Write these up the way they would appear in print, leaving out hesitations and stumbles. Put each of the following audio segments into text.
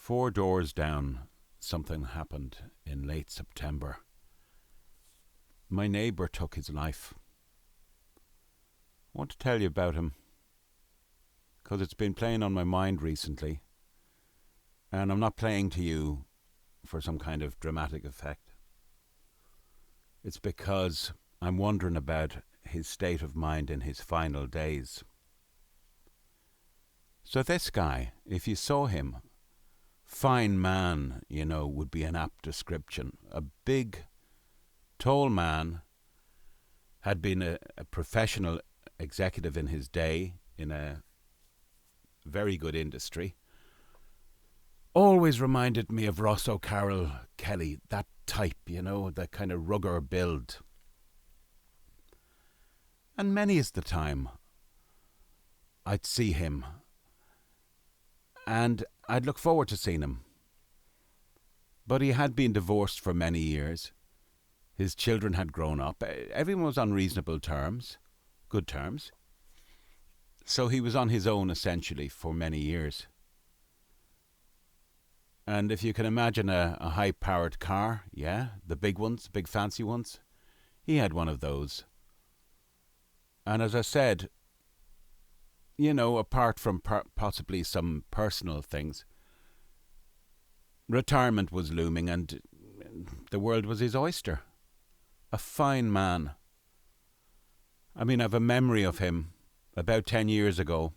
4 doors down, something happened in late September. My neighbour took his life. I want to tell you about him because it's been playing on my mind recently, and I'm not playing to you for some kind of dramatic effect. It's because I'm wondering about his state of mind in his final days. So this guy, if you saw him, fine man, would be an apt description. A big, tall man, had been a professional executive in his day in a very good industry. Always reminded me of Ross O'Carroll Kelly, that type, that kind of rugger build. And many is the time I'd see him and I'd look forward to seeing him. But he had been divorced for many years. His children had grown up. Everyone was on reasonable terms, good terms. So he was on his own essentially for many years. And if you can imagine a high-powered car, the big ones, big fancy ones, he had one of those. And as I said, apart from possibly some personal things, retirement was looming and the world was his oyster. A fine man. I mean, I have a memory of him about 10 years ago.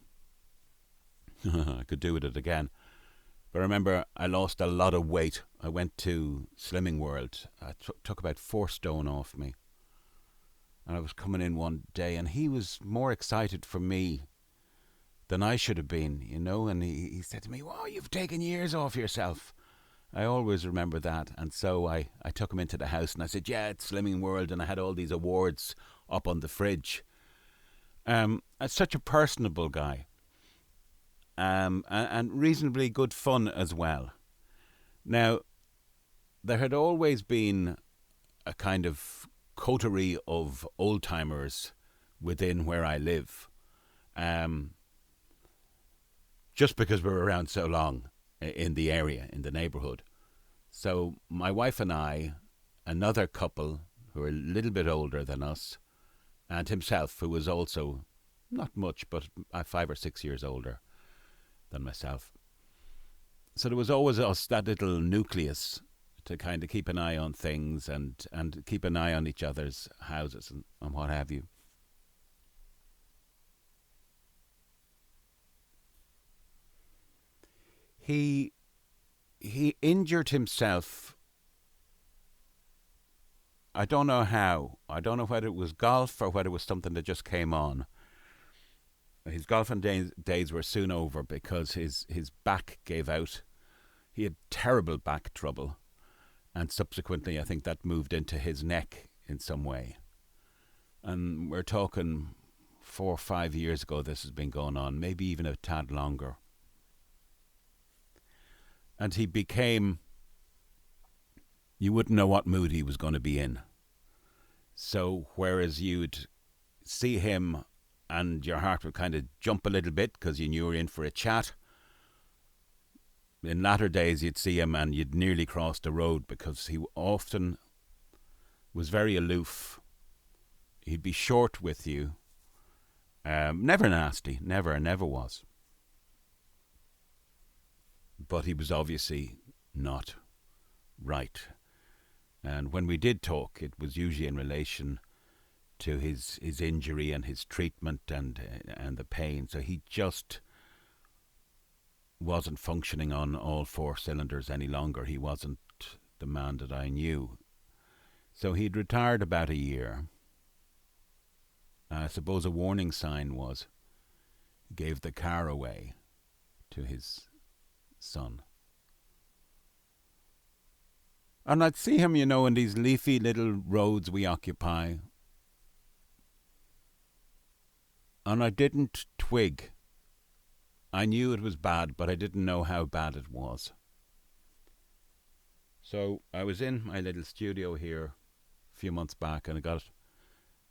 I could do with it again. But I remember I lost a lot of weight. I went to Slimming World. I took about 4 stone off me. And I was coming in one day and he was more excited for me than I should have been, and he said to me, "Wow, you've taken years off yourself." I always remember that. And so I took him into the house and I said, "Yeah, it's Slimming World," and I had all these awards up on the fridge. Such a personable guy. And reasonably good fun as well. Now, there had always been a kind of coterie of old-timers within where I live. Just because we're around so long in the area, in the neighbourhood. So my wife and I, another couple who are a little bit older than us, and himself, who was also not much, but 5 or 6 years older than myself. So there was always us, that little nucleus, to kind of keep an eye on things and keep an eye on each other's houses and what have you. He injured himself. I don't know how. I don't know whether it was golf or whether it was something that just came on. His golfing days were soon over because his back gave out. He had terrible back trouble. And subsequently, I think that moved into his neck in some way. And we're talking 4 or 5 years ago this has been going on, maybe even a tad longer. And he became, you wouldn't know what mood he was going to be in. So whereas you'd see him and your heart would kind of jump a little bit because you knew you were in for a chat, in latter days you'd see him and you'd nearly cross the road because he often was very aloof. He'd be short with you. Never nasty, never was. But he was obviously not right. And when we did talk, it was usually in relation to his injury and his treatment and the pain. So he just wasn't functioning on all 4 cylinders any longer. He wasn't the man that I knew. So he'd retired about a year. I suppose a warning sign was he gave the car away to his son. And I'd see him, in these leafy little roads we occupy. And I didn't twig. I knew it was bad, but I didn't know how bad it was. So I was in my little studio here a few months back and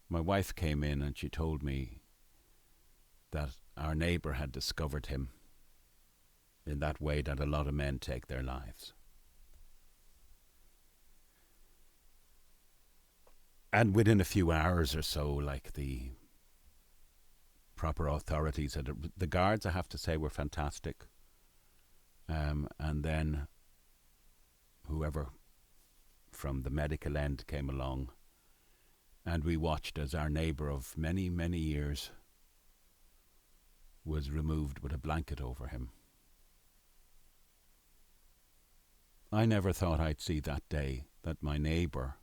my wife came in and she told me that our neighbour had discovered him in that way that a lot of men take their lives. And within a few hours or so, like, the proper authorities had, the guards, I have to say, were fantastic. And then whoever from the medical end came along, and we watched as our neighbour of many, many years was removed with a blanket over him. I never thought I'd see that day, that my neighbour,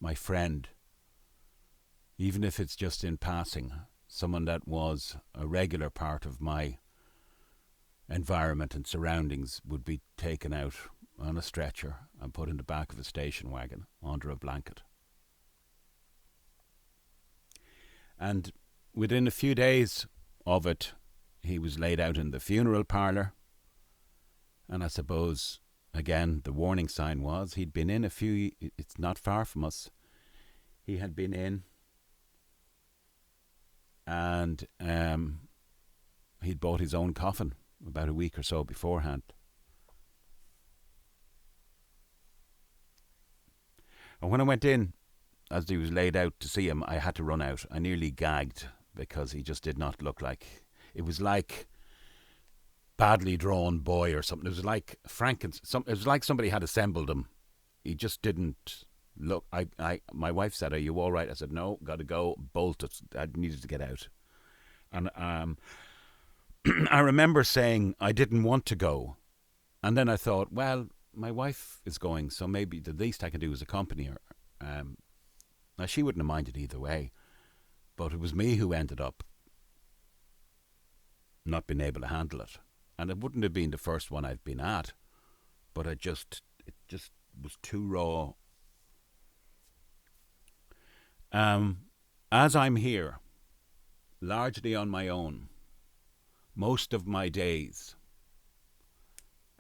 my friend, even if it's just in passing, someone that was a regular part of my environment and surroundings, would be taken out on a stretcher and put in the back of a station wagon under a blanket. And within a few days of it, he was laid out in the funeral parlour. And I suppose, again, the warning sign was he'd been in it's not far from us. He had been in, and he'd bought his own coffin about a week or so beforehand. And when I went in, as he was laid out, to see him, I had to run out. I nearly gagged, because he just did not look like... It was like badly drawn boy or something. It was like Frankenstein. It was like somebody had assembled him. He just didn't look... My wife said, "Are you all right?" I said, "No, got to go." Bolted. I needed to get out. And I remember saying I didn't want to go. And then I thought, well, my wife is going, so maybe the least I can do is accompany her. Now, she wouldn't have minded either way, but it was me who ended up not being able to handle it. And it wouldn't have been the first one I've been at, but it just was too raw. As I'm here, largely on my own, most of my days,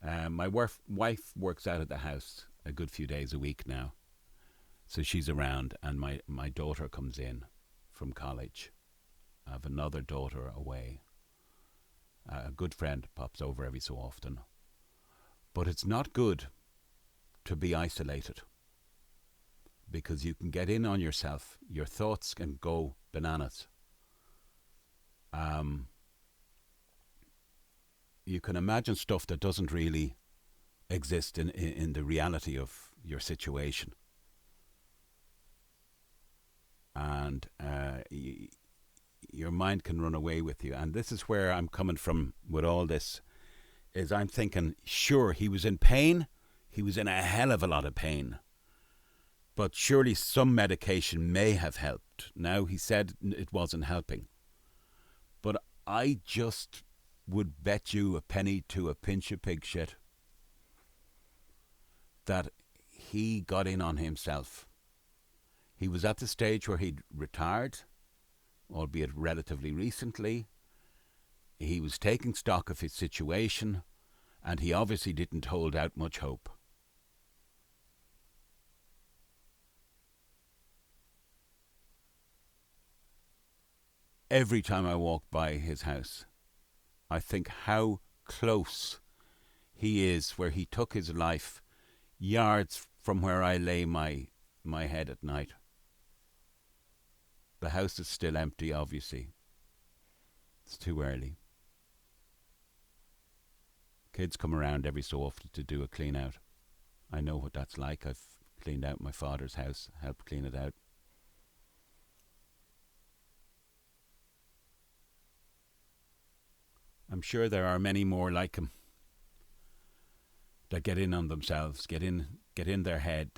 my wife works out of the house a good few days a week now. So she's around, and my daughter comes in from college. I have another daughter away. A good friend pops over every so often. But it's not good to be isolated, because you can get in on yourself. Your thoughts can go bananas. You can imagine stuff that doesn't really exist in the reality of your situation. And your mind can run away with you. And this is where I'm coming from with all this, is I'm thinking, sure, he was in pain. He was in a hell of a lot of pain. But surely some medication may have helped. Now, he said it wasn't helping. But I just would bet you a penny to a pinch of pig shit that he got in on himself. He was at the stage where he'd retired, albeit relatively recently. He was taking stock of his situation, and he obviously didn't hold out much hope. Every time I walk by his house, I think how close he is where he took his life, yards from where I lay my head at night. The house is still empty, obviously. It's too early. Kids come around every so often to do a clean out. I know what that's like. I've cleaned out my father's house, helped clean it out. I'm sure there are many more like him that get in on themselves, get in their head.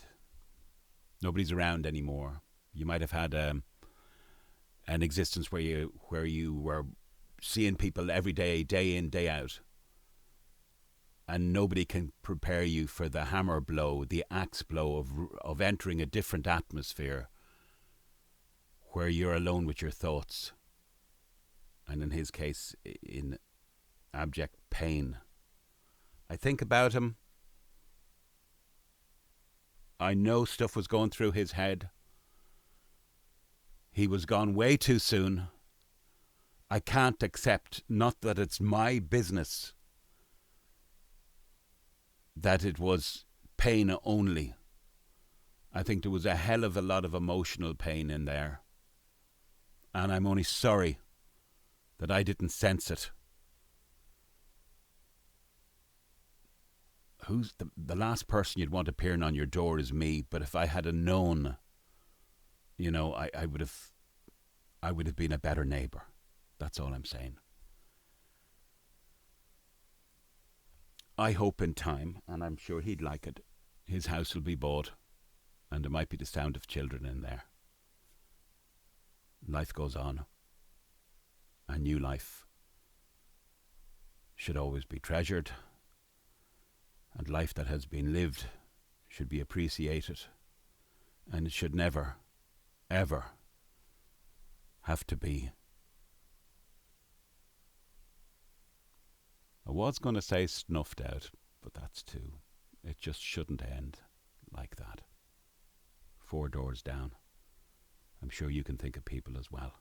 Nobody's around anymore. You might have had an existence where you were seeing people every day, day in, day out, and nobody can prepare you for the hammer blow, the axe blow of entering a different atmosphere where you're alone with your thoughts, and in his case, in abject pain. I think about him. I know stuff was going through his head. He was gone way too soon. I can't accept, not that it's my business that it was pain only. I think there was a hell of a lot of emotional pain in there. And I'm only sorry that I didn't sense it. Who's the last person you'd want appearing on your door is me. But if I had known, I would have been a better neighbour. That's all I'm saying. I hope in time, and I'm sure he'd like it, his house will be bought, and there might be the sound of children in there. Life goes on. A new life should always be treasured, and life that has been lived should be appreciated, and it should never, ever have to be. I was going to say snuffed out, but that's too. It just shouldn't end like that. 4 doors down. I'm sure you can think of people as well.